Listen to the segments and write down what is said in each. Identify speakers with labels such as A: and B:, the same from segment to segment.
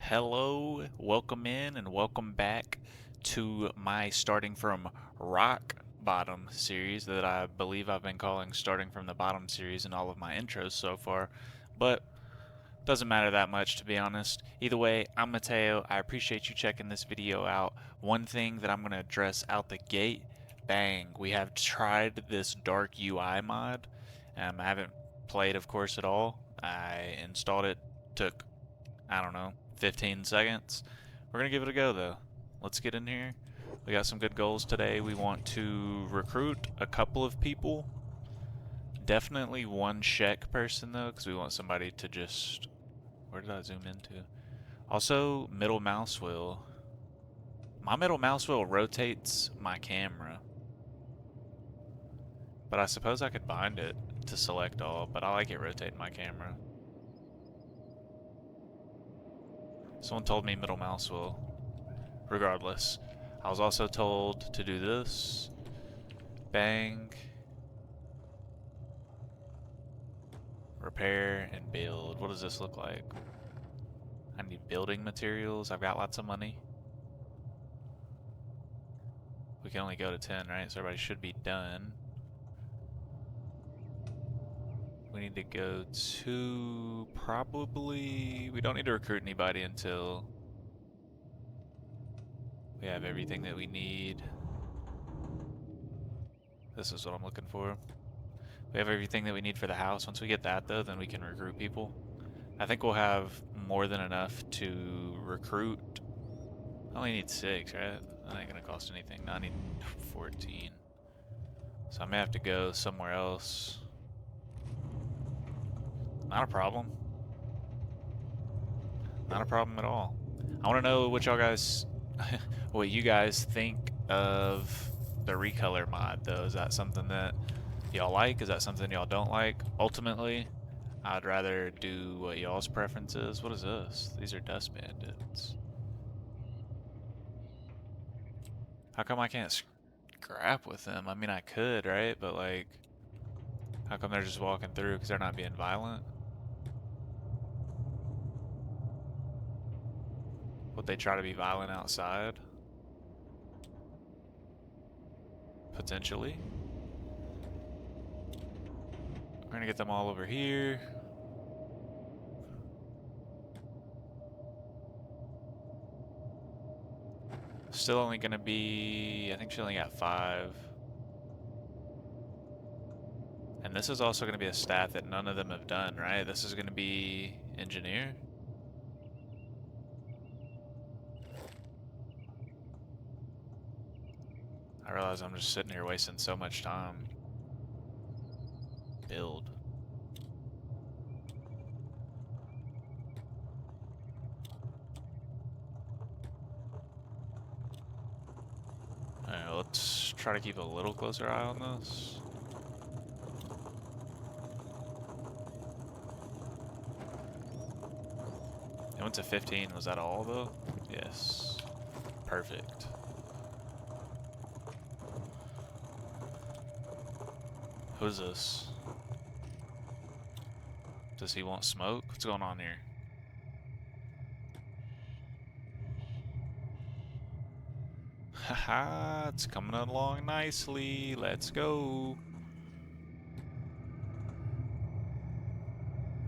A: Hello, welcome in and welcome back to my starting from rock bottom series that I believe I've been calling starting from the bottom series in all of my intros so far, but doesn't matter that much to be honest. Either way, I'm Mateo. I appreciate you checking this video out. One thing that I'm going to address out the gate, bang, we have tried this dark UI mod. I haven't played of course at all. I installed it, took I don't know, 15 seconds. We're going to give it a go, though. Let's get in here. We got some good goals today. We want to recruit a couple of people. Definitely one Shek person, though, because we want somebody to just... Where did I zoom into? Also, middle mouse wheel. My middle mouse wheel rotates my camera. But I suppose I could bind it to select all, but I like it rotating my camera. Someone told me middle mouse wheel. Regardless, I was also told to do this. Bang. Repair and build. What does this look like? I need building materials. I've got lots of money. We can only go to 10, right? So everybody should be done. We need to go to probably... We don't need to recruit anybody until we have everything that we need. This is what I'm looking for. We have everything that we need for the house. Once we get that, though, then we can recruit people. I think we'll have more than enough to recruit. I only need 6, right? That ain't gonna cost anything. No, I need 14. So I may have to go somewhere else. Not a problem. Not a problem at all. I want to know what y'all guys, what you guys think of the recolor mod, though. Is that something that y'all like? Is that something y'all don't like? Ultimately, I'd rather do what y'all's preference is. What is this? These are dust bandits. How come I can't scrap with them? I mean, I could, right? But, like, how come they're just walking through? Because they're not being violent? Would they try to be violent outside? Potentially. We're gonna get them all over here. Still only gonna be... I think she only got 5. And this is also gonna be a stat that none of them have done, right? This is gonna be engineer. I realize I'm just sitting here wasting so much time. Build. Alright, let's try to keep a little closer eye on this. It went to 15. Was that all, though? Yes. Perfect. Who's this? Does he want smoke? What's going on here? Haha, it's coming along nicely. Let's go.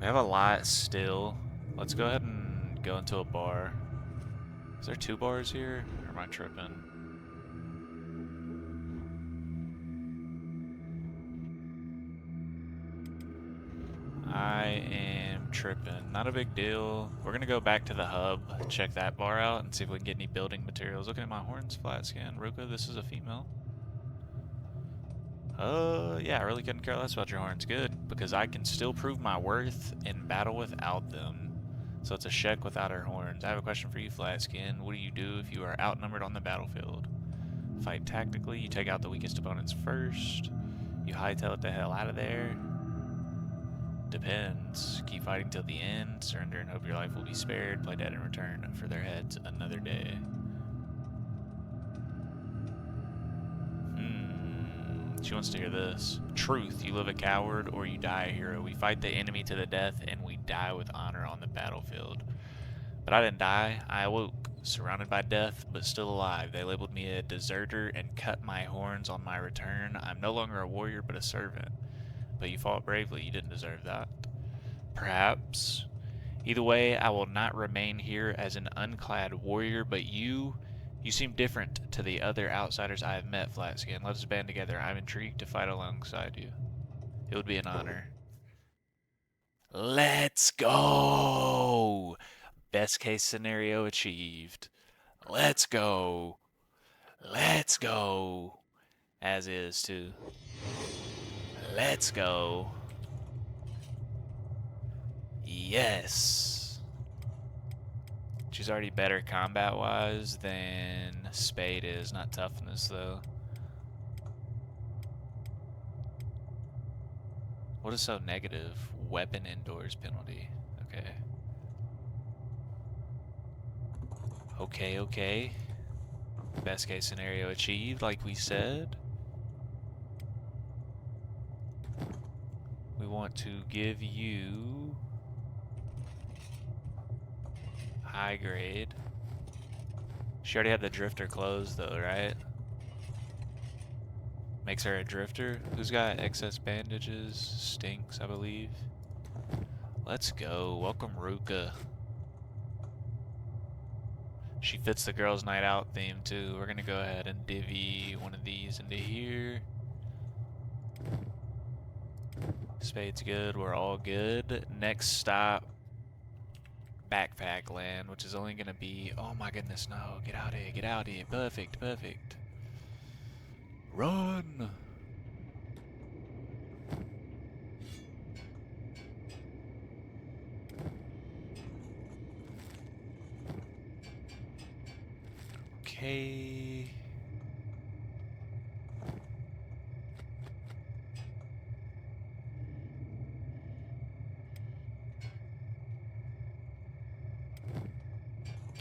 A: We have a lot still. Let's go ahead and go into a bar. Is there 2 bars here? Or am I tripping? I am tripping. Not a big deal. We're gonna go back to the hub, check that bar out, and see if we can get any building materials. Looking at my horns, flat scan. Ruka, this is a female. Yeah, I really couldn't care less about your horns. Good, because I can still prove my worth in battle without them. So it's a Shek without her horns. I have a question for you, flat skin. What do you do if you are outnumbered on the battlefield? Fight tactically. You take out the weakest opponents first. You hightail it the hell out of there. Depends. Keep fighting till the end. Surrender and hope your life will be spared. Play dead in return for their heads another day. She wants to hear this. Truth. You live a coward or you die a hero. We fight the enemy to the death and we die with honor on the battlefield. But I didn't die. I awoke, surrounded by death, but still alive. They labeled me a deserter and cut my horns on my return. I'm no longer a warrior, but a servant. But you fought bravely. You didn't deserve that. Perhaps. Either way, I will not remain here as an unclad warrior, but you seem different to the other outsiders I have met, Flatskin. Let us band together. I'm intrigued to fight alongside you. It would be an honor. Let's go! Best case scenario achieved. Let's go. Let's go. As is, too. Let's go. Yes. She's already better combat-wise than Spade is. Not toughness, though. What is so negative? Weapon indoors penalty. Okay. Okay, okay. Best case scenario achieved, like we said. We want to give you high grade. She already had the drifter closed though, right? Makes her a drifter. Who's got excess bandages? Stinks, I believe. Let's go. Welcome, Ruka. She fits the girls' night out theme too. We're gonna go ahead and divvy one of these into here. Spade's good. We're all good. Next stop, Backpack Land, which is only gonna be... Oh my goodness, no. Get out of here. Get out of here. Perfect, perfect. Run! Okay.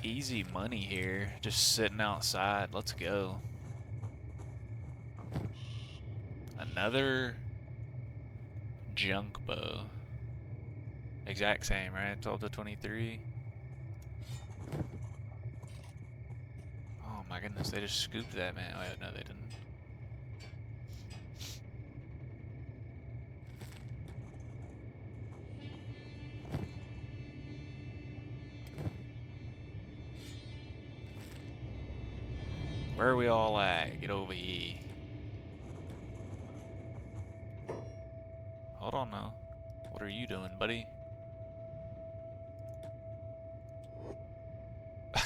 A: Easy money here. Just sitting outside. Let's go. Another junk bow. Exact same, right? 12 to 23. Oh my goodness, they just scooped that, man. Oh, no, they didn't. Where are we all at? Get over here. Hold on now. What are you doing, buddy? I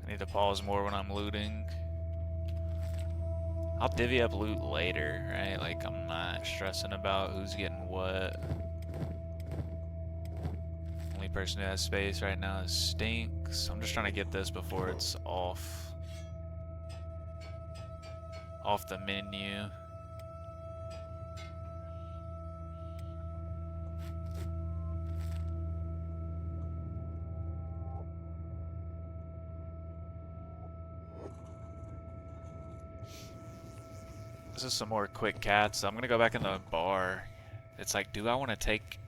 A: need to pause more when I'm looting. I'll divvy up loot later, right? Like, I'm not stressing about who's getting what. Only person who has space right now is Stinks. I'm just trying to get this before it's off the menu. This is some more quick cats. I'm gonna go back in the bar. It's like, do I want to take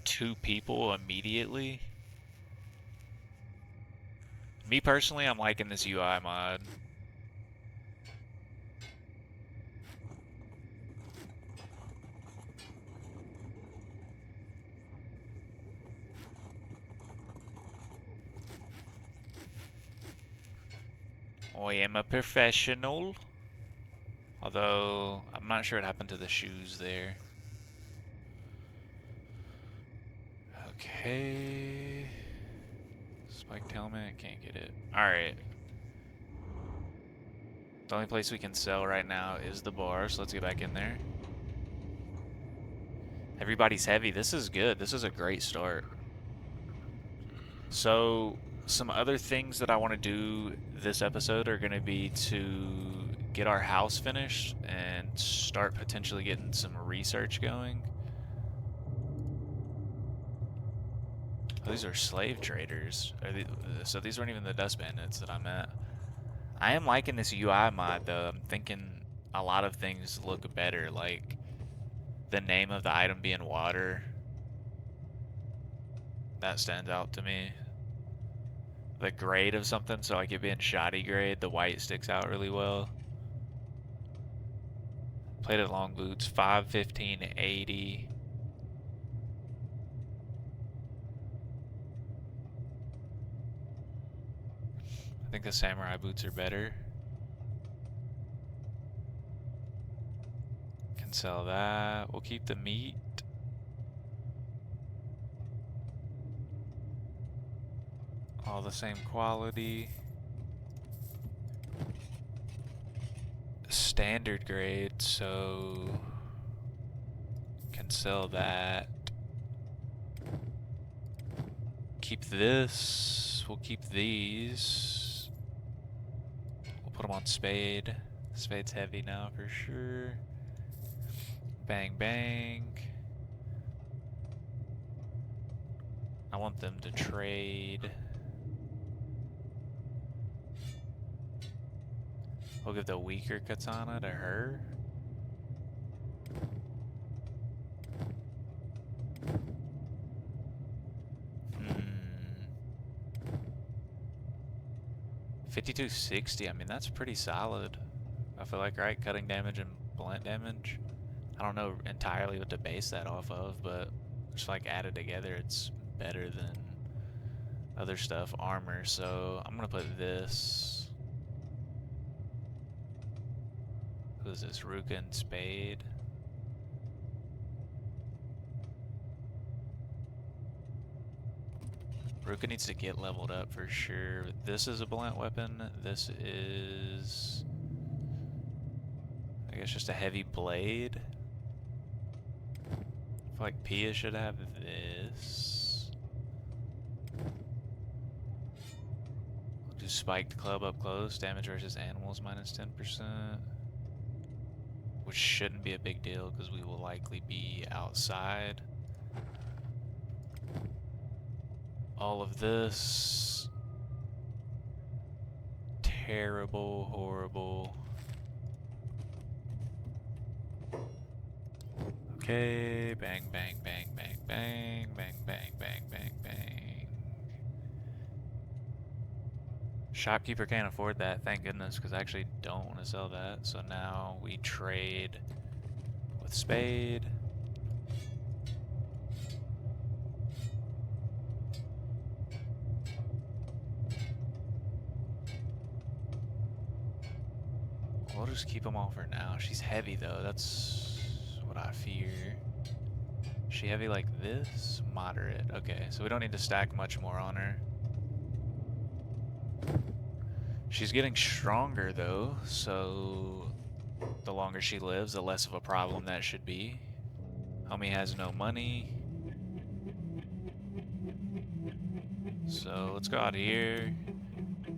A: 2 people immediately? Me personally, I'm liking this UI mod. I am a professional. Although, I'm not sure what happened to the shoes there. Okay. Spiked helmet, can't get it. Alright. The only place we can sell right now is the bar, so let's get back in there. Everybody's heavy. This is good. This is a great start. So, some other things that I want to do this episode are going to be to get our house finished and start potentially getting some research going. Oh, these are slave traders. So these weren't even the dust bandits that I met. I am liking this UI mod though. I'm thinking a lot of things look better. Like, the name of the item being water, that stands out to me. The grade of something, so like it being shoddy grade, the white sticks out really well. Plated long boots, 515.80. I think the samurai boots are better. Can sell that. We'll keep the meat. All the same quality. Standard grade, so can sell that. Keep this. We'll keep these. We'll put them on spade. Spade's heavy now for sure. Bang bang. I want them to trade. We'll give the weaker katana to her. Hmm. 5260, I mean, that's pretty solid. I feel like, right? Cutting damage and blunt damage. I don't know entirely what to base that off of, but just like added together, it's better than other stuff. Armor, so I'm gonna put this. What is this? Ruka and Spade. Ruka needs to get leveled up for sure. This is a blunt weapon. This is, I guess, just a heavy blade. I feel like Pia should have this. We'll do spiked club up close. Damage versus animals minus 10%. Which shouldn't be a big deal because we will likely be outside. All of this. Terrible, horrible. Okay, bang, bang, bang, bang, bang, bang, bang, bang, bang, bang. Shopkeeper can't afford that, thank goodness, because I actually don't want to sell that. So now we trade with Spade. We'll just keep them all for now. She's heavy though, that's what I fear. Is she heavy like this? Moderate. Okay, so we don't need to stack much more on her. She's getting stronger though, so the longer she lives, the less of a problem that should be. Homie has no money. So let's go out here.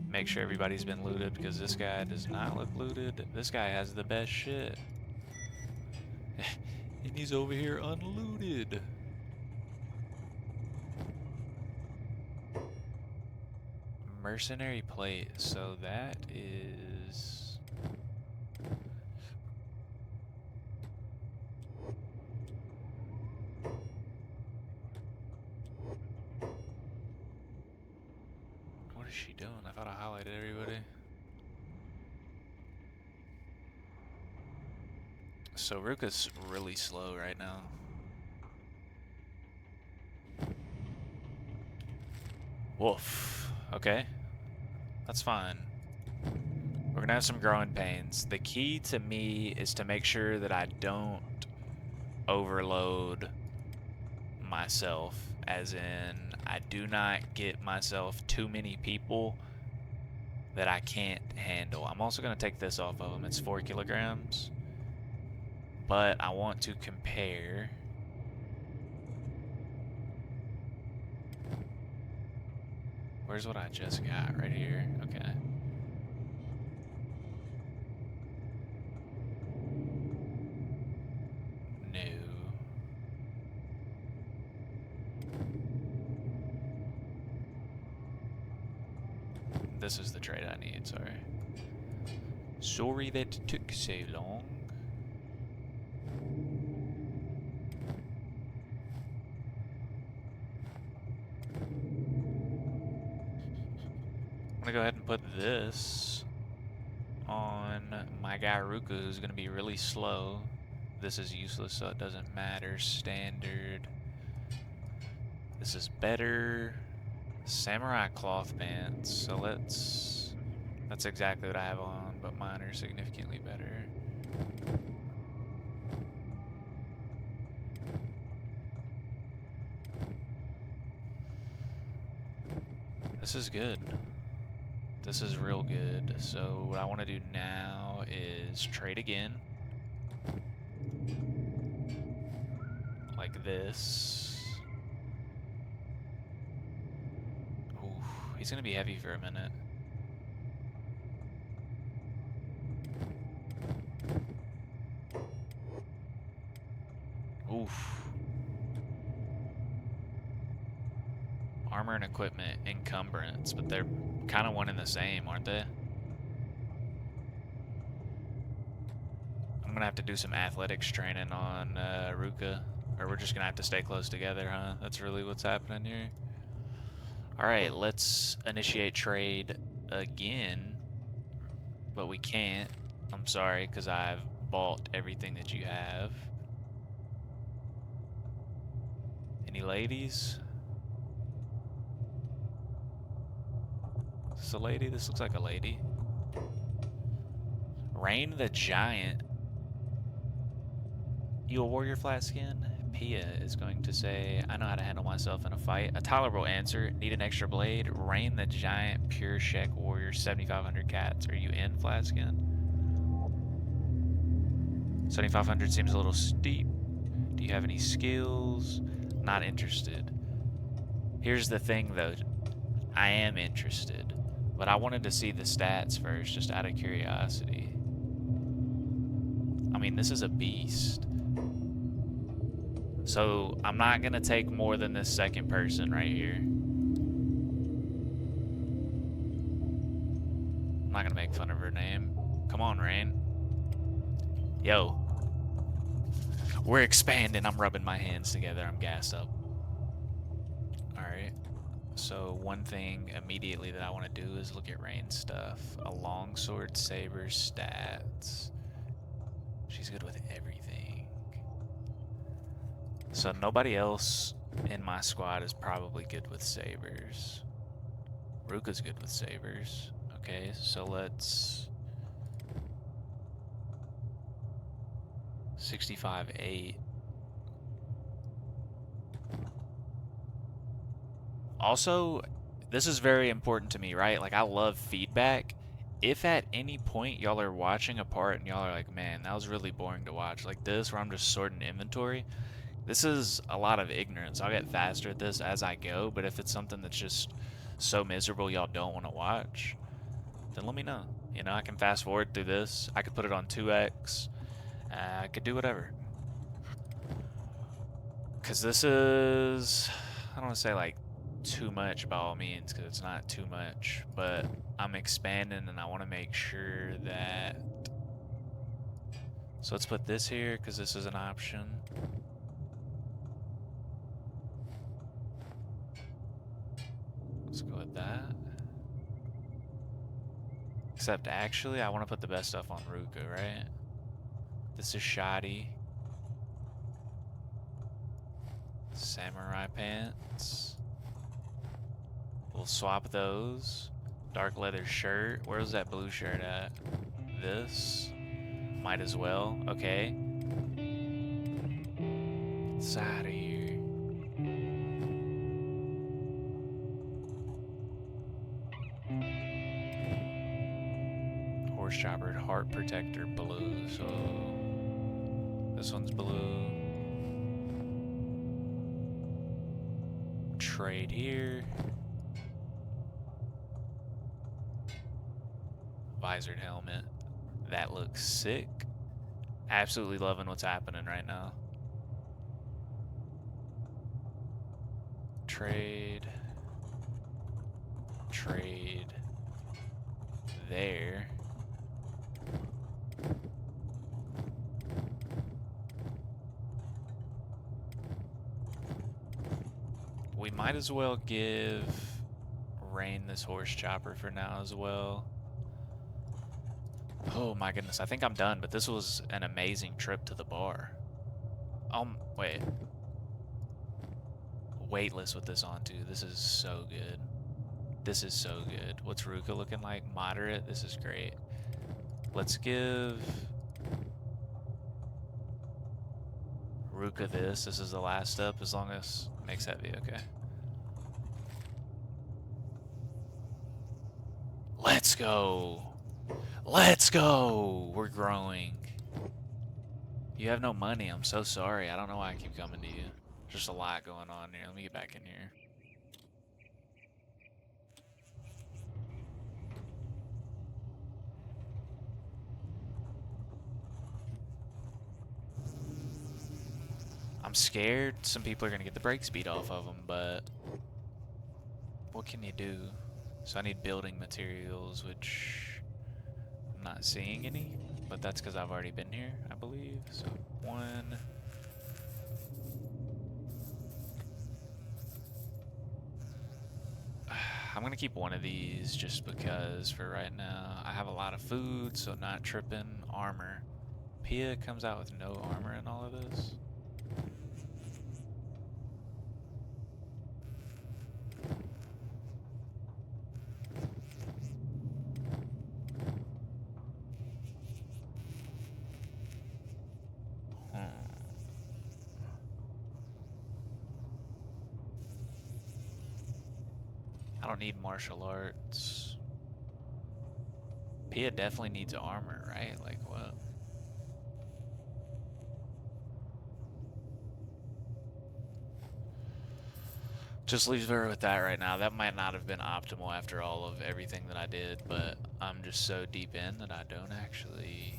A: Make sure everybody's been looted because this guy does not look looted. This guy has the best shit. And he's over here unlooted. Mercenary plate, so that is... What is she doing? I thought I highlighted everybody. So Ruka's really slow right now. Woof. Okay. That's fine. We're gonna have some growing pains. The key to me is to make sure that I don't overload myself, as in I do not get myself too many people that I can't handle. I'm also gonna take this off of them. It's 4 kilograms, but I want to compare. Where's what I just got? Right here. Okay. No. This is the trade I need, sorry. Sorry that took so long. gonna go ahead and put this on my guy Ruka, who's gonna be really slow. This is useless, so it doesn't matter. Standard. This is better. Samurai cloth pants. So let's... That's exactly what I have on, but mine are significantly better. This is good. This is real good. So what I want to do now is trade again. Like this. Ooh, he's gonna be heavy for a minute. Oof. Armor and equipment, encumbrance, but they're kind of one and the same, aren't they? I'm gonna have to do some athletics training on Ruka, or we're just gonna have to stay close together, huh? That's really what's happening here. Alright, let's initiate trade again, but we can't. I'm sorry, because I've bought everything that you have. Any ladies? Is this a lady? This looks like a lady. Rain the Giant. You a warrior flat skin? Pia is going to say, I know how to handle myself in a fight. A tolerable answer. Need an extra blade. Rain the Giant, pure Shek warrior, 7,500 cats. Are you in flat skin? 7,500 seems a little steep. Do you have any skills? Not interested. Here's the thing though. I am interested. But I wanted to see the stats first, just out of curiosity. I mean, this is a beast. So, I'm not gonna take more than this second person right here. I'm not gonna make fun of her name. Come on, Rain. Yo. We're expanding. I'm rubbing my hands together. I'm gassed up. Alright. So, one thing immediately that I want to do is look at Rain's stuff. A longsword, saber, stats. She's good with everything. So nobody else in my squad is probably good with sabers. Ruka's good with sabers. Okay, so let's... 65-8. Also, this is very important to me, right? Like, I love feedback. If at any point y'all are watching a part and y'all are like, man, that was really boring to watch, like this, where I'm just sorting inventory, this is a lot of ignorance. I'll get faster at this as I go, but if it's something that's just so miserable y'all don't want to watch, then let me know. You know, I can fast forward through this. I could put it on 2x. I could do whatever. Because this is, I don't want to say like too much by all means, because it's not too much, but I'm expanding and I want to make sure that... So let's put this here, because this is an option. Let's go with that. Except actually, I want to put the best stuff on Ruka, right? This is shoddy. Samurai pants. We'll swap those. Dark leather shirt. Where's that blue shirt at? This. Might as well. Okay. It's out of here. Horse chopper, heart protector, blue. So this one's blue. Trade here. Visored helmet. That looks sick. Absolutely loving what's happening right now. Trade. Trade. There. We might as well give rain this horse chopper for now as well. Oh my goodness, I think I'm done, but this was an amazing trip to the bar. Wait. Weightless with this on too. This is so good. This is so good. What's Ruka looking like? Moderate. This is great. Let's give Ruka this. This is the last step as long as makes heavy. Okay. Let's go. Let's go. We're growing. You have no money. I'm so sorry. I don't know why I keep coming to you. There's just a lot going on here. Let me get back in here. I'm scared some people are going to get the brake speed off of them, but what can you do? So I need building materials, which I'm not seeing any, but that's because I've already been here, I believe. So one. I'm going to keep one of these just because for right now I have a lot of food, so not tripping. Armor. Pia comes out with no armor in all of this. I don't need martial arts. Pia definitely needs armor, right? Like what? Just leave her with that right now. That might not have been optimal after all of everything that I did, but I'm just so deep in that I don't actually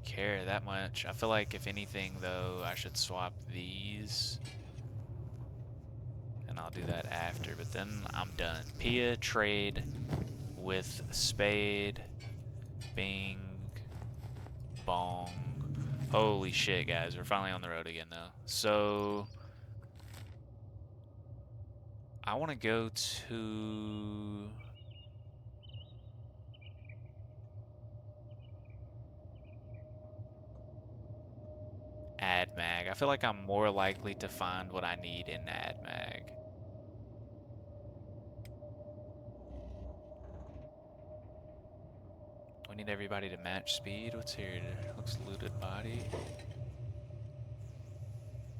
A: care that much. I feel like if anything though, I should swap these. And I'll do that after, but then I'm done. Pia trade with Spade, Bing, Bong. Holy shit, guys. We're finally on the road again though. So I want to go to AdMag. I feel like I'm more likely to find what I need in AdMag. We need everybody to match speed. What's here? Looks looted body.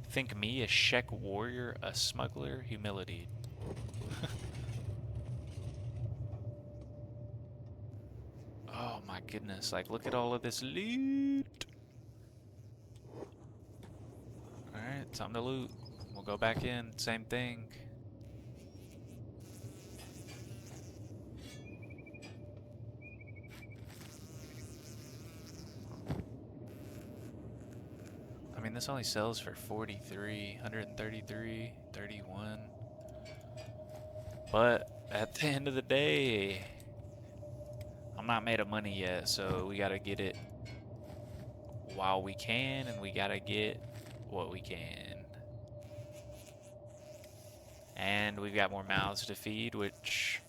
A: Think me, a Shek warrior, a smuggler, humility. Oh my goodness, like look at all of this loot. Alright, time to loot. We'll go back in, same thing. I mean, this only sells for 43, 133, 31. But at the end of the day, I'm not made of money yet, so we gotta get it while we can, and we gotta get what we can. And we've got more mouths to feed, which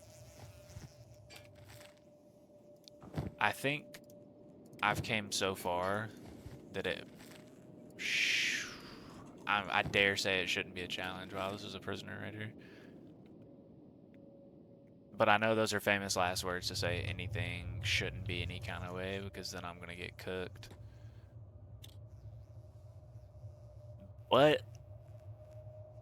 A: I think I've came so far that I dare say it shouldn't be a challenge. Wow, this is a prisoner right here. But I know those are famous last words to say anything shouldn't be any kind of way, because then I'm gonna get cooked. But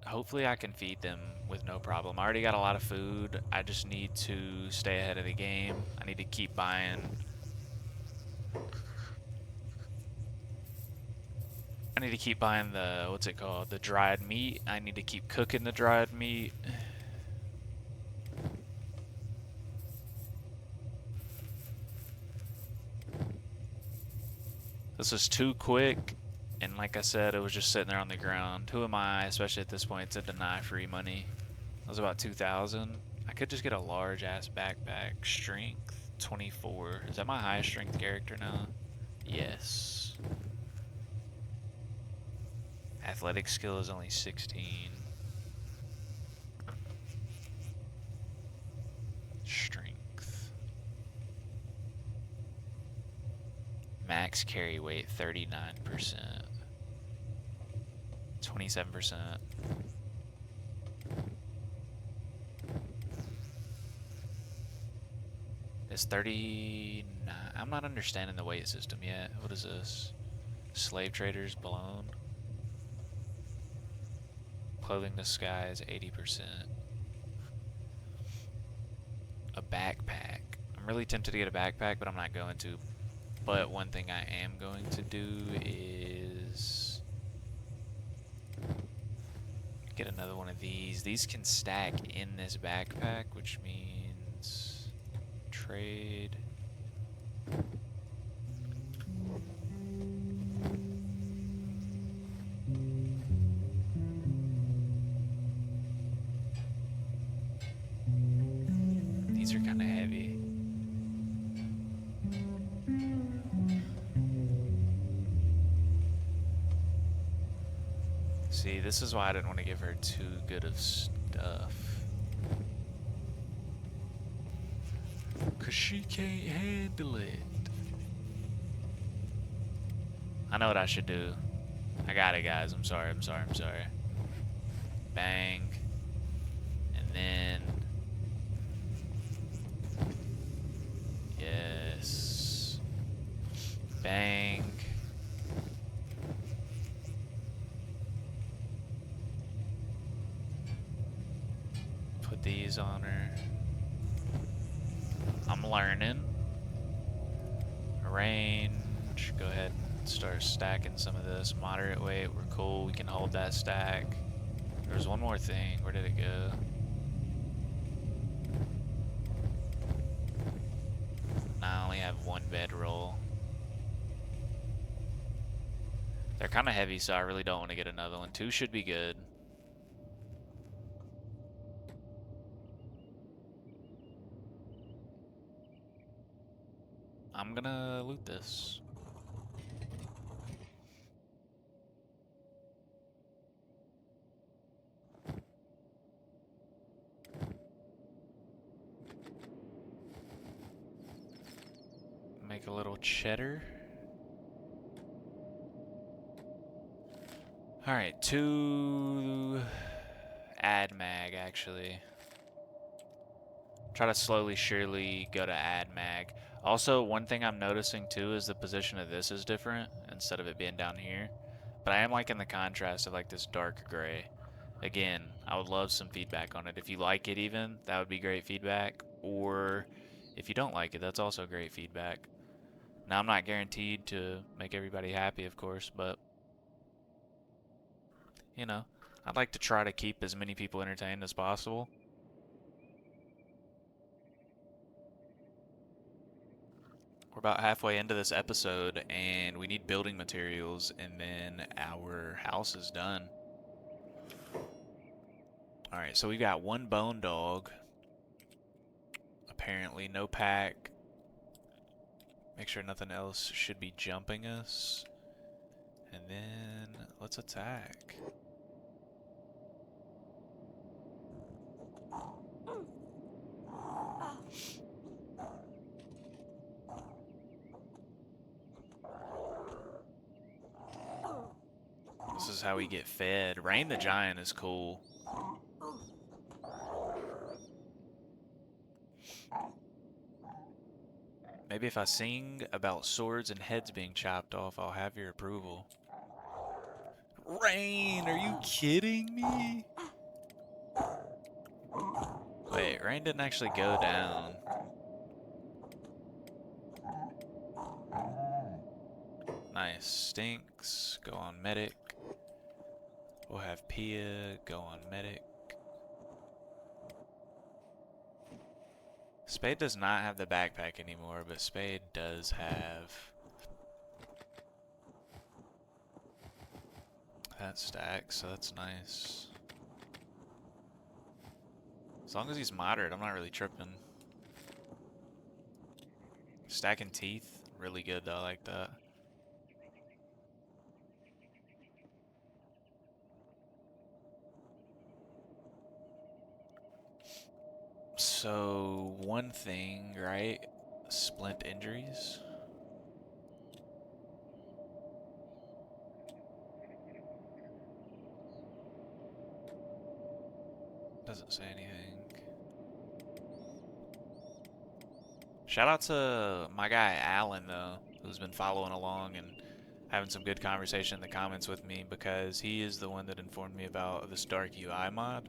A: hopefully I can feed them with no problem. I already got a lot of food. I just need to stay ahead of the game. I need to keep buying. I need to keep buying the, what's it called? The dried meat. I need to keep cooking the dried meat. This was too quick. And like I said, it was just sitting there on the ground. Who am I, especially at this point, to deny free money? That was about 2,000. I could just get a large ass backpack. Strength 24. Is that my highest strength character now? Yes. Athletic skill is only 16. max carry weight 39%. 27%. It's 39. I'm not understanding the weight system yet. What is this? Slave traders blown. Clothing disguise 80%. A backpack. I'm really tempted to get a backpack, but I'm not going to. But one thing I am going to do is get another one of these. These can stack in this backpack, which means trade. These are kind of heavy. See, this is why I didn't want to give her too good of stuff. Cause she can't handle it. I know what I should do. I got it, guys. I'm sorry. Bang. And then... Yes. Bang. Put these on her. I'm learning. Arrange. Go ahead and start stacking some of this. Moderate weight. We're cool. We can hold that stack. There's one more thing. Where did it go? I only have one bedroll. They're kind of heavy, so I really don't want to get another one. 2 should be good. I'm gonna loot this. Make a little cheddar. Alright, to add mag, actually. Try to slowly, surely go to add mag. Also, one thing I'm noticing too is the position of this is different instead of it being down here. But I am liking the contrast of like this dark gray. Again, I would love some feedback on it. If you like it even, that would be great feedback. Or if you don't like it, that's also great feedback. Now, I'm not guaranteed to make everybody happy, of course, but, you know, I'd like to try to keep as many people entertained as possible. We're about halfway into this episode, and we need building materials, and then our house is done. Alright, so we got one bone dog. Apparently, no pack. Make sure nothing else should be jumping us. And then, let's attack. This is how we get fed. Rain the Giant is cool. Maybe if I sing about swords and heads being chopped off, I'll have your approval. Rain, are you kidding me? Wait, Rain didn't actually go down. Nice. Stinks, go on medic. We'll have Pia go on medic. Spade does not have the backpack anymore, but Spade does have that stack, so that's nice. As long as he's moderate, I'm not really tripping. Stacking teeth, really good though, I like that. So, one thing, right? Splint injuries. Doesn't say anything. Shout out to my guy Alan though, who's been following along and having some good conversation in the comments with me, because he is the one that informed me about this dark UI mod.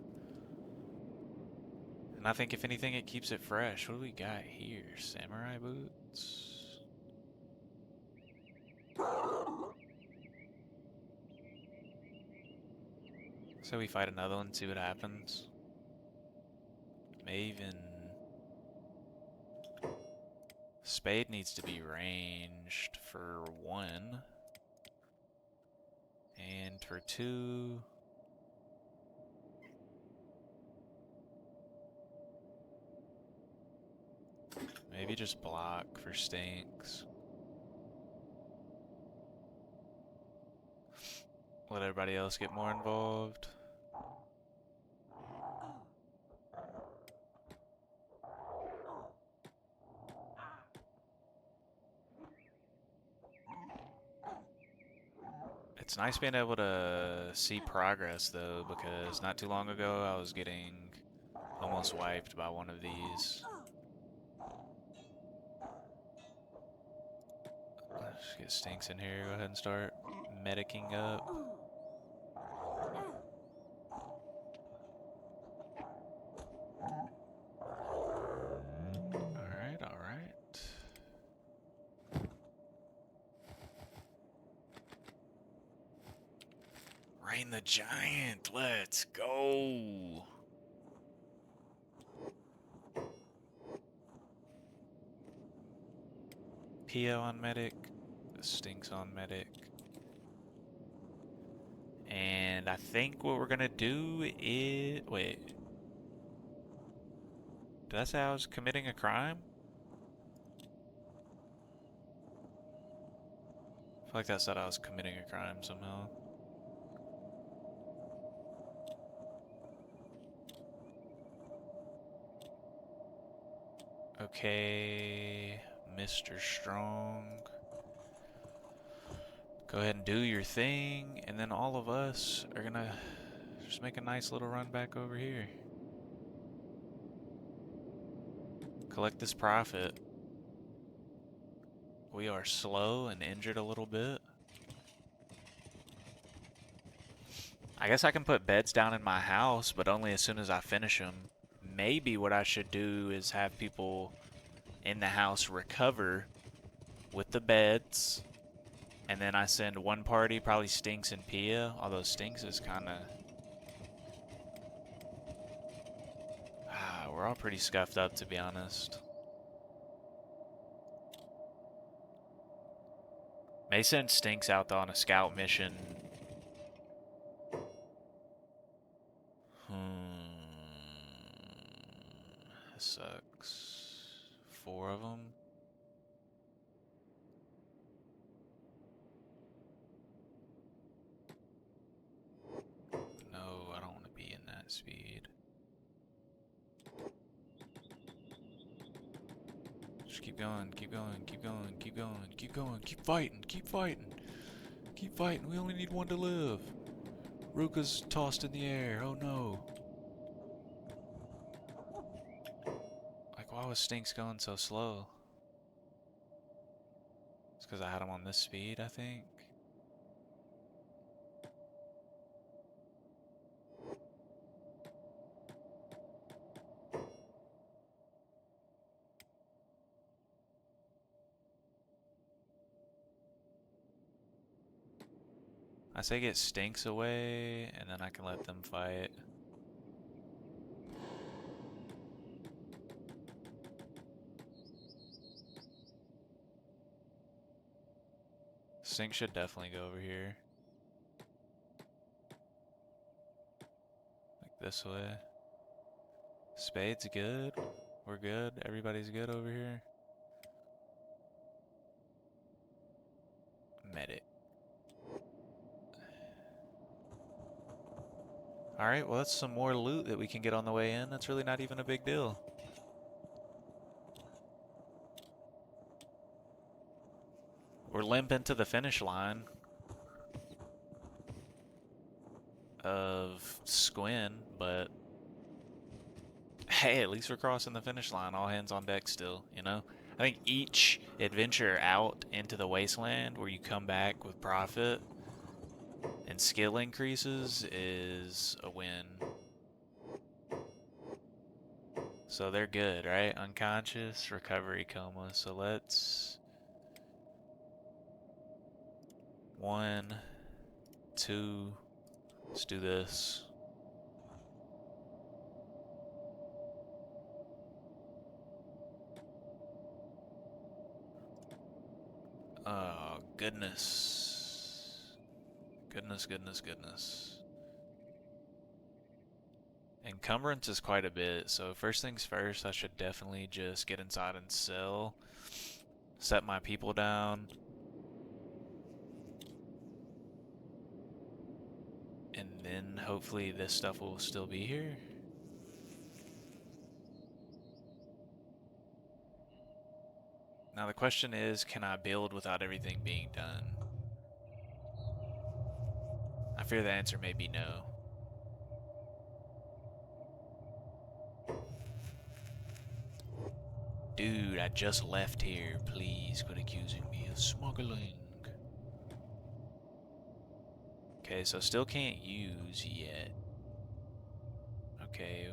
A: And I think if anything it keeps it fresh. What do we got here? Samurai boots. So we fight another one, see what happens. Maven. Spade needs to be ranged for 1. And for 2. Maybe just block for stinks. Let everybody else get more involved. It's nice being able to see progress though, because not too long ago I was getting almost wiped by one of these. Let's get stinks in here. Go ahead and start medicing up. Alright, alright. Rain the Giant, let's go! Pia on medic, stinks on medic. And I think what we're gonna do is... Wait. Did I say I was committing a crime? I feel like that said I was committing a crime somehow. Okay, Mr. Strong. Go ahead and do your thing, and then all of us are gonna just make a nice little run back over here. Collect this profit. We are slow and injured a little bit. I guess I can put beds down in my house, but only as soon as I finish them. Maybe what I should do is have people in the house recover with the beds, and then I send one party, probably Stinks and Pia, although Stinks is kind of... we're all pretty scuffed up, to be honest. May send Stinks out though on a scout mission. This sucks. 4 of them. No, I don't want to be in that speed. Just keep going, keep going, keep going, keep going, keep going, keep fighting, keep fighting. Keep fighting, we only need 1 to live. Ruka's tossed in the air, oh no. Like, why was Stinks going so slow? It's because I had him on this speed, I think. I say get Stinks away, and then I can let them fight. Stinks should definitely go over here. Like this way. Spade's good. We're good. Everybody's good over here. Medic. Alright, well that's some more loot that we can get on the way in. That's really not even a big deal. We're limping to the finish line of Squin, but Hey, at least we're crossing the finish line. All hands on deck still, you know? I think each adventure out into the wasteland where you come back with profit and skill increases is a win. So they're good, right? Unconscious, recovery, coma. So let's... 1, 2, let's do this. Oh, goodness. Goodness, goodness, goodness. Encumbrance is quite a bit, so first things first, I should definitely just get inside and sell. Set my people down. And then hopefully this stuff will still be here. Now the question is, can I build without everything being done? I fear the answer may be no. Dude, I just left here. Please quit accusing me of smuggling. Okay, so still can't use yet. Okay,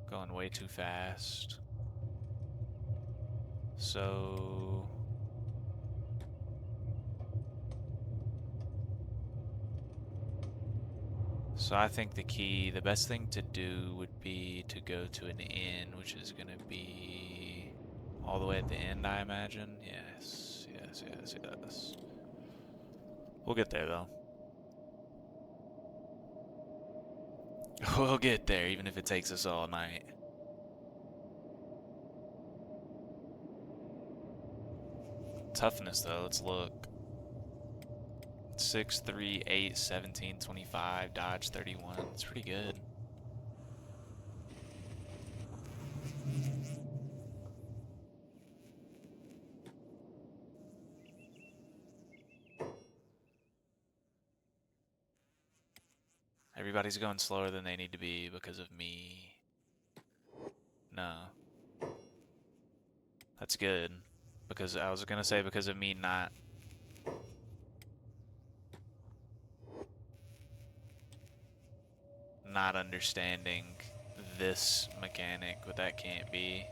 A: going way too fast. So... So I think the best thing to do would be to go to an inn, which is going to be all the way at the end, I imagine. Yes, yes, yes, yes. We'll get there, though. We'll get there, even if it takes us all night. Toughness, though, let's look. 6, 3, 8, 17, 25, dodge 31. It's pretty good. Everybody's going slower than they need to be because of me. No. That's good. Because I was gonna say because of me not understanding this mechanic, but that can't be.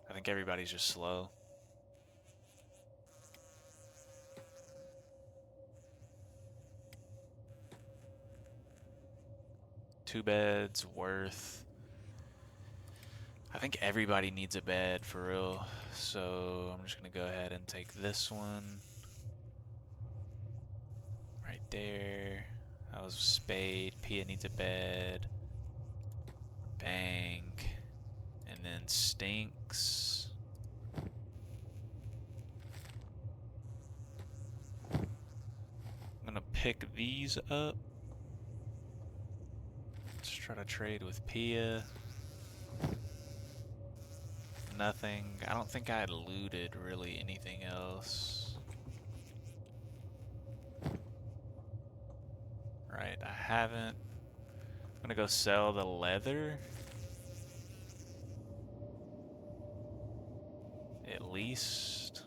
A: I think everybody's just slow. Two beds worth. I think everybody needs a bed for real. So I'm just gonna go ahead and take this one. Right there. That was spade. Pia needs a bed. Bang. And then stinks. I'm gonna pick these up. Let's try to trade with Pia. Nothing. I don't think I had looted really anything else. Right, I haven't. I'm gonna go sell the leather. At least.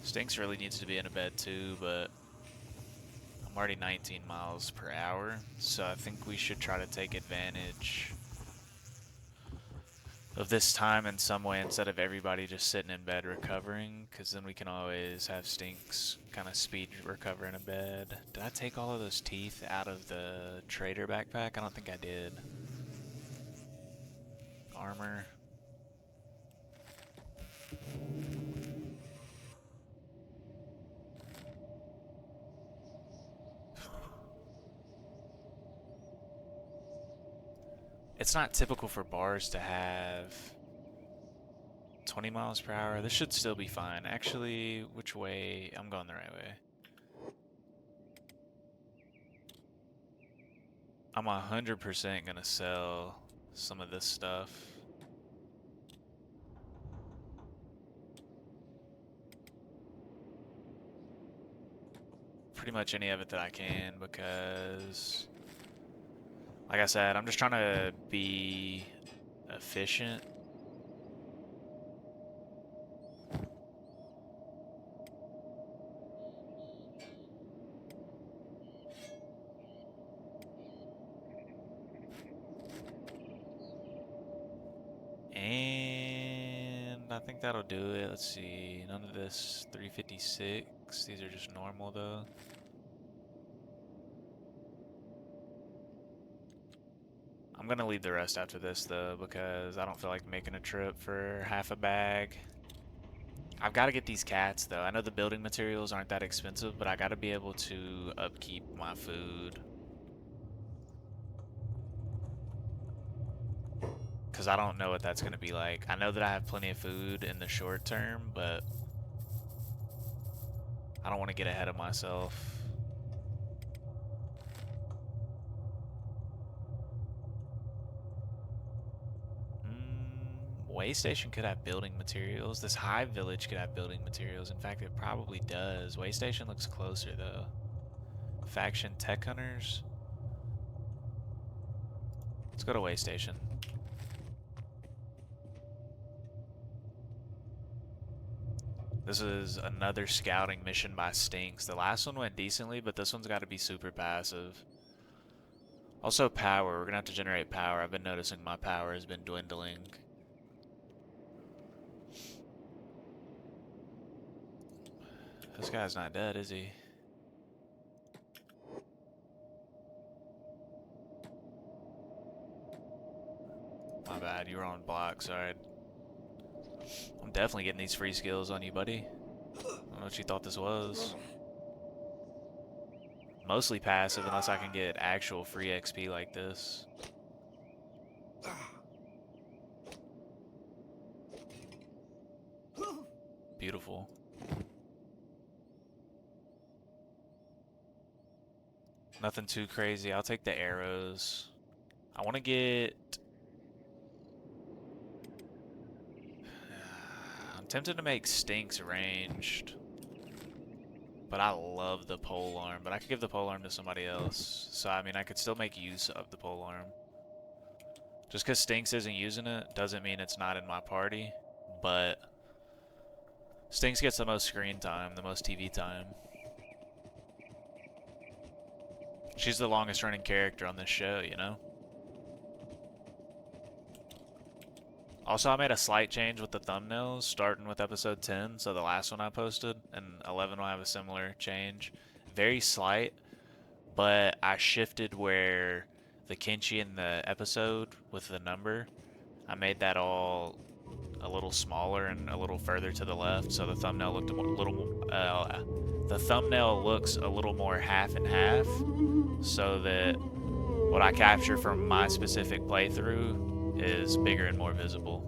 A: Stinks really needs to be in a bed too, but I'm already 19 miles per hour, so I think we should try to take advantage of this time in some way instead of everybody just sitting in bed recovering, because then we can always have Stinks kind of speed recover in a bed. Did I take all of those teeth out of the trader backpack? I don't think I did. Armor. It's not typical for bars to have 20 miles per hour. This should still be fine. Actually, which way? I'm going the right way. I'm 100% gonna sell some of this stuff. pretty much any of it that I can because, like I said, I'm just trying to be efficient. And I think that'll do it. Let's see. None of this 356. These are just normal though. I'm gonna leave the rest after this though because I don't feel like making a trip for half a bag. I've got to get these cats though. I know the building materials aren't that expensive, but I got to be able to upkeep my food. Because I don't know what that's going to be like. I know that I have plenty of food in the short term, but I don't want to get ahead of myself. Way Station could have building materials. This Hive Village could have building materials. In fact, it probably does. Way Station looks closer, though. Faction Tech Hunters. Let's go to Way Station. This is another scouting mission by Stinks. The last one went decently, but this one's got to be super passive. Also power. We're going to have to generate power. I've been noticing my power has been dwindling. This guy's not dead, is he? My bad, you were on block, sorry. I'm definitely getting these free skills on you, buddy. I don't know what you thought this was. Mostly passive unless I can get actual free XP like this. Beautiful. Nothing too crazy. I'll take the arrows. I want to get... I'm tempted to make Stinks ranged. But I love the pole arm. But I could give the pole arm to somebody else. So, I mean, I could still make use of the pole arm. Just because Stinks isn't using it doesn't mean it's not in my party. But Stinks gets the most screen time, the most TV time. She's the longest running character on this show, you know? Also, I made a slight change with the thumbnails, starting with episode 10, so the last one I posted, and 11 will have a similar change. Very slight, but I shifted where the Kenshi in the episode with the number, I made that all a little smaller and a little further to the left, so the thumbnail looked a little, the thumbnail looks a little more half and half, so that what I capture from my specific playthrough is bigger and more visible.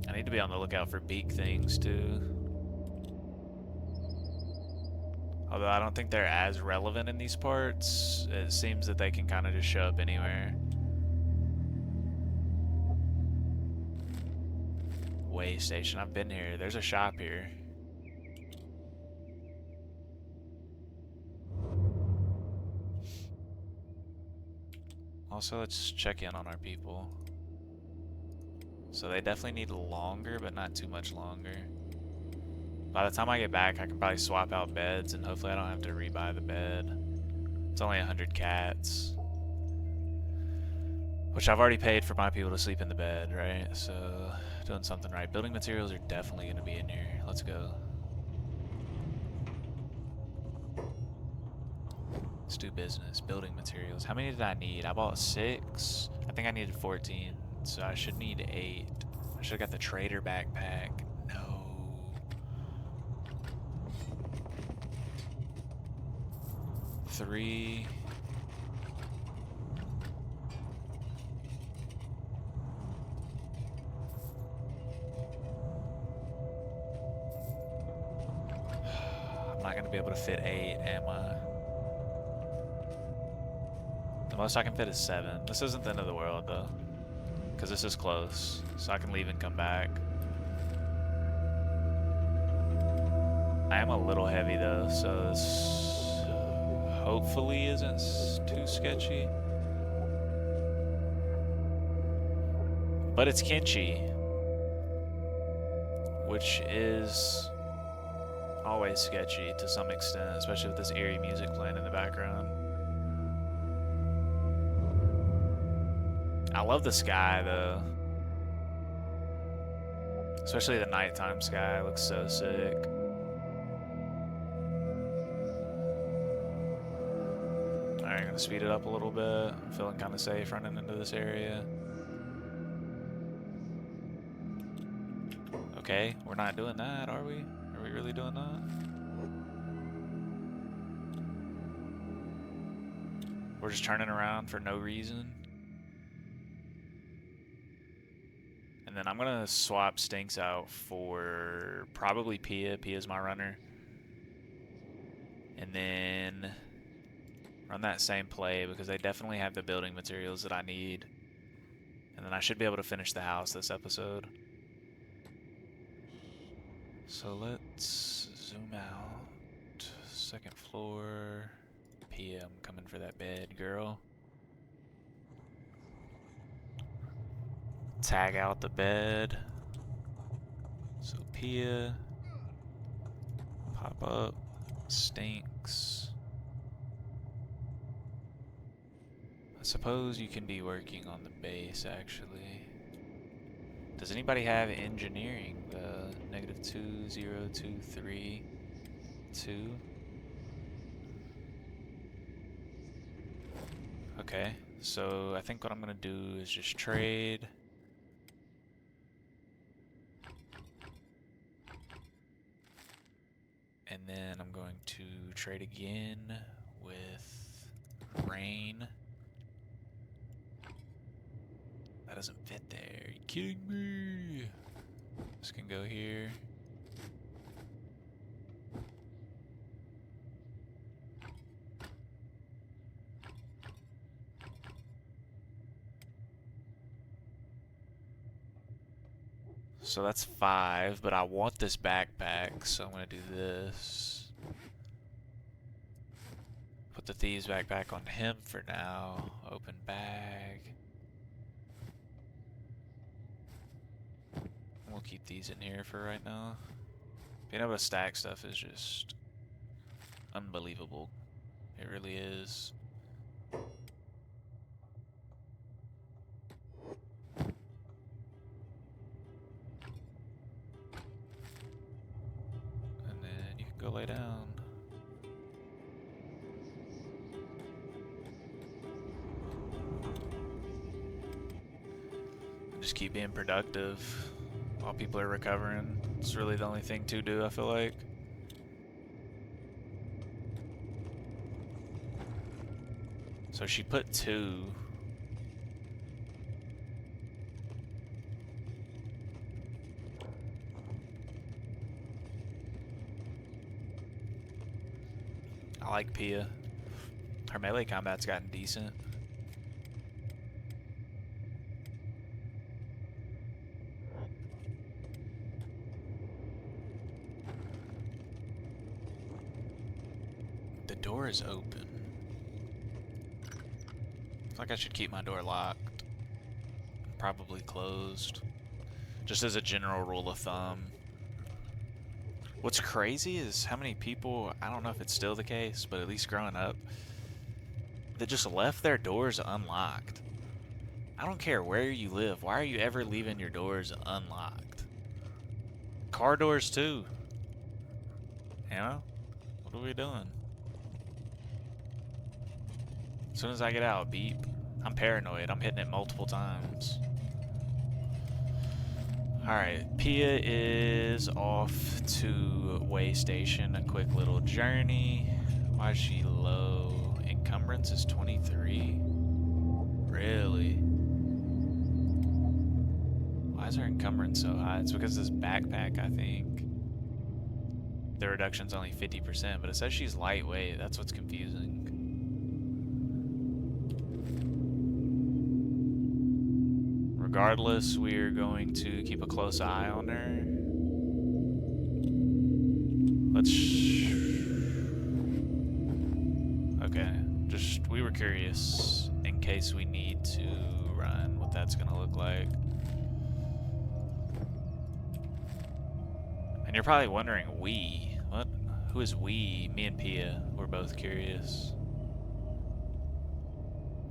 A: I need to be on the lookout for beak things too. Although I don't think they're as relevant in these parts, it seems that they can kind of just show up anywhere. Way Station, I've been here. There's a shop here. Also, let's check in on our people. So they definitely need longer, but not too much longer. By the time I get back, I can probably swap out beds, and hopefully I don't have to rebuy the bed. It's only 100 cats. Which I've already paid for my people to sleep in the bed, right? So, doing something right. Building materials are definitely going to be in here. Let's go. Let's do business. Building materials. How many did I need? I bought 6. I think I needed 14. So I should need 8. I should have got the trader backpack. No. Three. I'm not gonna be able to fit 8, am I? The most I can fit is 7. This isn't the end of the world though, because this is close, so I can leave and come back. I am a little heavy though, so this hopefully isn't too sketchy. But it's Kenshi, which is always sketchy to some extent, especially with this eerie music playing in the background. I love the sky though. Especially the nighttime sky looks so sick. Alright, gonna speed it up a little bit. I'm feeling kind of safe running into this area. Okay, we're not doing that, are we? Are we really doing that? We're just turning around for no reason. And then I'm gonna swap Stinks out for probably Pia. Pia's my runner. And then run that same play because they definitely have the building materials that I need. And then I should be able to finish the house this episode. So let's zoom out. Second floor. Pia, I'm coming for that bed, girl. Tag out the bed. So Pia. Pop up. Stinks. I suppose you can be working on the base, actually. Does anybody have engineering? The -20232. Okay, so I think what I'm gonna do is just trade. And then I'm going to trade again with rain. That doesn't fit there. Are you kidding me? This can go here. So that's 5, but I want this backpack, so I'm gonna do this. Put the thieves backpack on him for now. Open bag. We'll keep these in here for right now. Being able to stack stuff is just unbelievable. It really is. And then you can go lay down. And just keep being productive while people are recovering. It's really the only thing to do, I feel like. So she put 2. I like Pia. Her melee combat's gotten decent. The door is open. I feel like I should keep my door locked. Probably closed. Just as a general rule of thumb. What's crazy is how many people, I don't know if it's still the case, but at least growing up, that just left their doors unlocked. I don't care where you live. Why are you ever leaving your doors unlocked? Car doors too. You know? What are we doing? As soon as I get out, beep. I'm paranoid. I'm hitting it multiple times. Alright, Pia is off to way station. A quick little journey. Why is she low? Encumbrance is 23. Really? Why is her encumbrance so high? It's because of this backpack, I think. The reduction's only 50%, but it says she's lightweight. That's what's confusing. Regardless, we're going to keep a close eye on her. Let's... Okay, just, we were curious in case we need to run, what that's gonna look like. And you're probably wondering, we? What? Who is we? Me and Pia. We're both curious.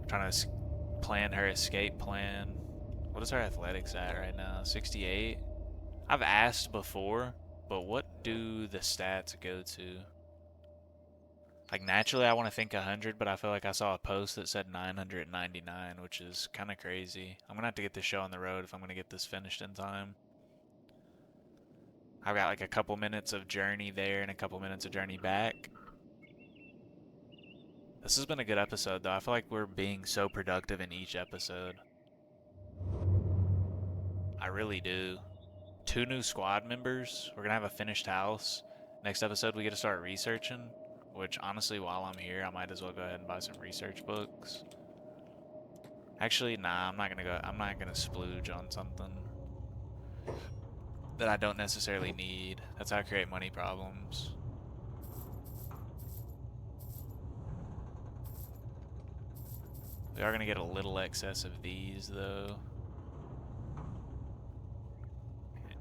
A: We're trying to plan her escape plan. What is her athletics at right now? 68? I've asked before, but what do the stats go to? Like, naturally I want to think 100, but I feel like I saw a post that said 999, which is kind of crazy. I'm gonna have to get this show on the road if I'm gonna get this finished in time. I've got like a couple minutes of journey there and a couple minutes of journey back. This has been a good episode, though. I feel like we're being so productive in each episode. I really do. 2 new squad members. We're gonna have a finished house. Next episode, we get to start researching. Which, honestly, while I'm here, I might as well go ahead and buy some research books. Actually, nah, I'm not gonna splooge on something that I don't necessarily need. That's how I create money problems. We are gonna get a little excess of these, though.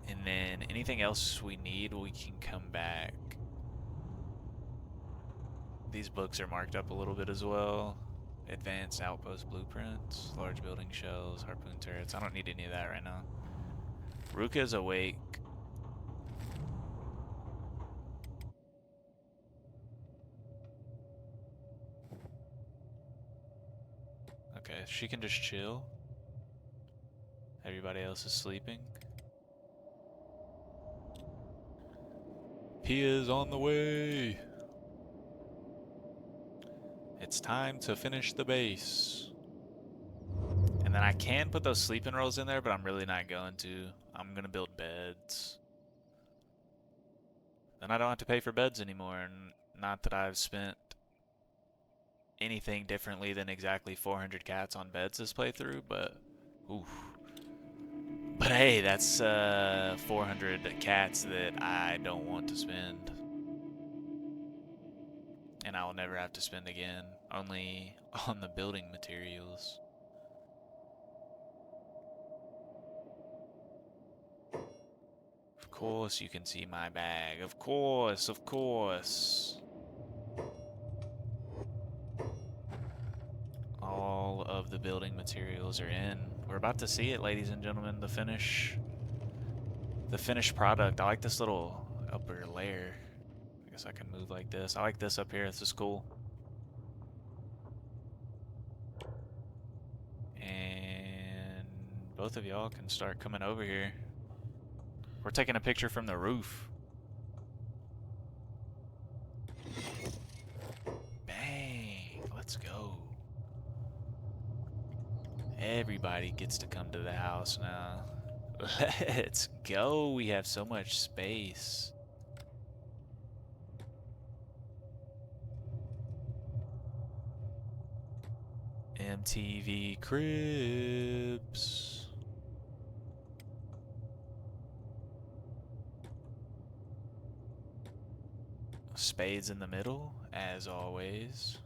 A: And then anything else we need, we can come back. These books are marked up a little bit as well. Advanced outpost blueprints, large building shells, harpoon turrets. I don't need any of that right now. Ruka's awake. Okay, she can just chill. Everybody else is sleeping. Pia's on the way. It's time to finish the base. And then I can put those sleeping rolls in there, but I'm really not going to. I'm gonna build beds. Then I don't have to pay for beds anymore, and not that I've spent anything differently than exactly 400 cats on beds this playthrough, but oof. But hey, that's 400 cats that I don't want to spend. And I will never have to spend again, only on the building materials. Of course you can see my bag. Of course, of course. All of the building materials are in. We're about to see it, ladies and gentlemen, the finished product. I like this little upper layer. I guess I can move like this. I like this up here. This is cool. And both of y'all can start coming over here. We're taking a picture from the roof. Bang! Let's go. Everybody gets to come to the house now. Let's go. We have so much space. MTV Cribs. Spades in the middle, as always.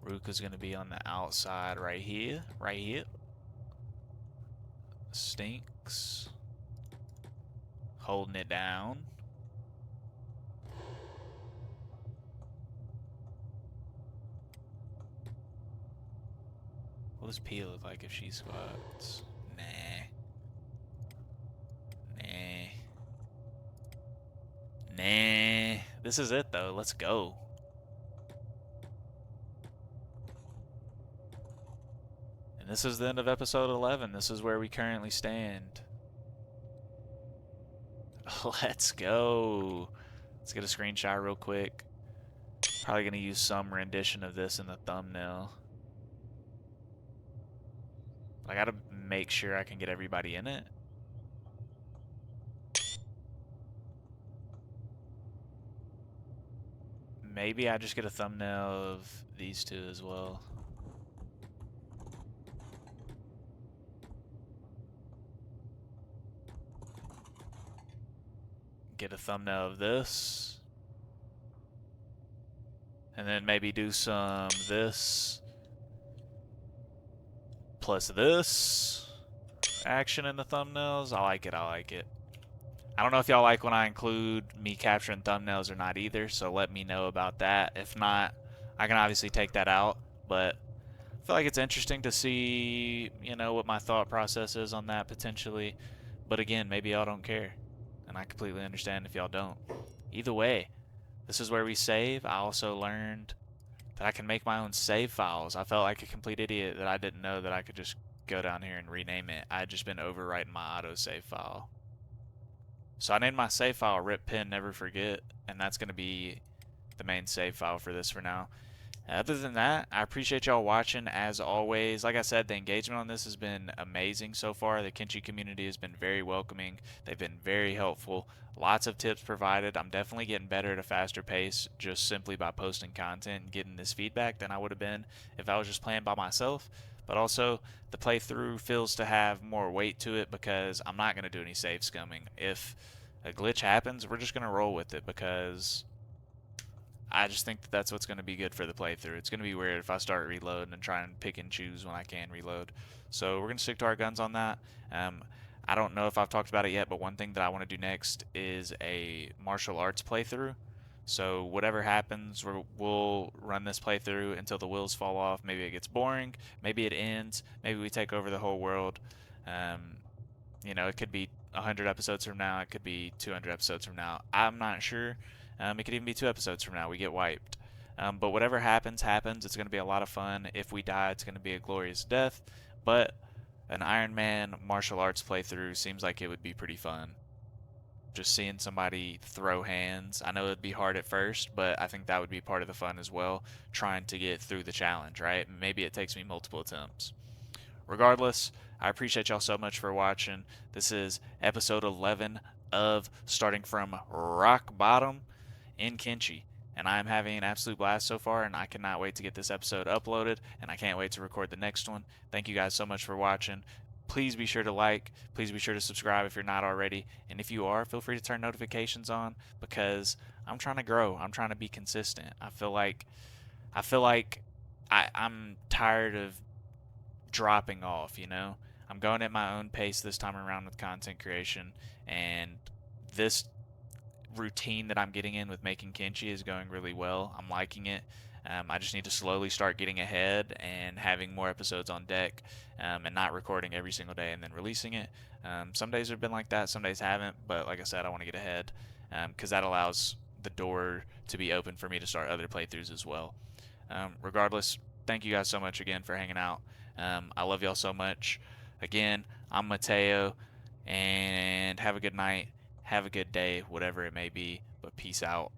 A: Ruka's gonna be on the outside right here. Right here. Stinks. Holding it down. What does Pia look like if she squats? Nah. Nah. Nah. This is it, though. Let's go. And this is the end of episode 11. This is where we currently stand. Let's go. Let's get a screenshot real quick. Probably going to use some rendition of this in the thumbnail. I got to make sure I can get everybody in it. Maybe I just get a thumbnail of these two as well. Get a thumbnail of this. And then maybe do some this plus this action in the thumbnails. I like it. I like it. I don't know if y'all like when I include me capturing thumbnails or not either, so let me know about that. If not, I can obviously take that out, but I feel like it's interesting to see, what my thought process is on that potentially. But again, maybe y'all don't care, and I completely understand if y'all don't. Either way, this is where we save. I also learned that I can make my own save files. I felt like a complete idiot that I didn't know that I could just go down here and rename it. I had just been overwriting my autosave file. So I named my save file rip pin never forget, and that's going to be the main save file for this for now. Other than that, I appreciate y'all watching as always. Like I said, the engagement on this has been amazing so far. The Kenshi community has been very welcoming. They've been very helpful. Lots of tips provided. I'm definitely getting better at a faster pace just simply by posting content and getting this feedback than I would have been if I was just playing by myself. But also, the playthrough feels to have more weight to it because I'm not going to do any save scumming. If a glitch happens, we're just going to roll with it because I just think that that's what's going to be good for the playthrough. It's going to be weird if I start reloading and try and pick and choose when I can reload. So we're going to stick to our guns on that. I don't know if I've talked about it yet, but one thing that I want to do next is a martial arts playthrough. So whatever happens, we'll run this playthrough until the wheels fall off. Maybe it gets boring. Maybe it ends. Maybe we take over the whole world. It could be 100 episodes from now. It could be 200 episodes from now. I'm not sure. It could even be 2 episodes from now. We get wiped. But whatever happens, happens. It's going to be a lot of fun. If we die, it's going to be a glorious death. But an Iron Man martial arts playthrough seems like it would be pretty fun. Just seeing somebody throw hands. I know it'd be hard at first, but I think that would be part of the fun as well. Trying to get through the challenge, right? Maybe it takes me multiple attempts. Regardless, I appreciate y'all so much for watching. This is episode 11 of Starting from Rock Bottom in Kenshi. And I'm having an absolute blast so far, and I cannot wait to get this episode uploaded, and I can't wait to record the next one. Thank you guys so much for watching. Please be sure to like, please be sure to subscribe if you're not already, and if you are, feel free to turn notifications on because I'm trying to grow. I'm trying to be consistent. I'm tired of dropping off. I'm going at my own pace this time around with content creation, and this routine that I'm getting in with making Kenshi is going really well. I'm liking it. I just need to slowly start getting ahead and having more episodes on deck, and not recording every single day and then releasing it. Some days have been like that, some days haven't, but like I said, I want to get ahead because that allows the door to be open for me to start other playthroughs as well. Regardless, thank you guys so much again for hanging out. I love y'all so much. Again, I'm Mateo, and have a good night, have a good day, whatever it may be, but peace out.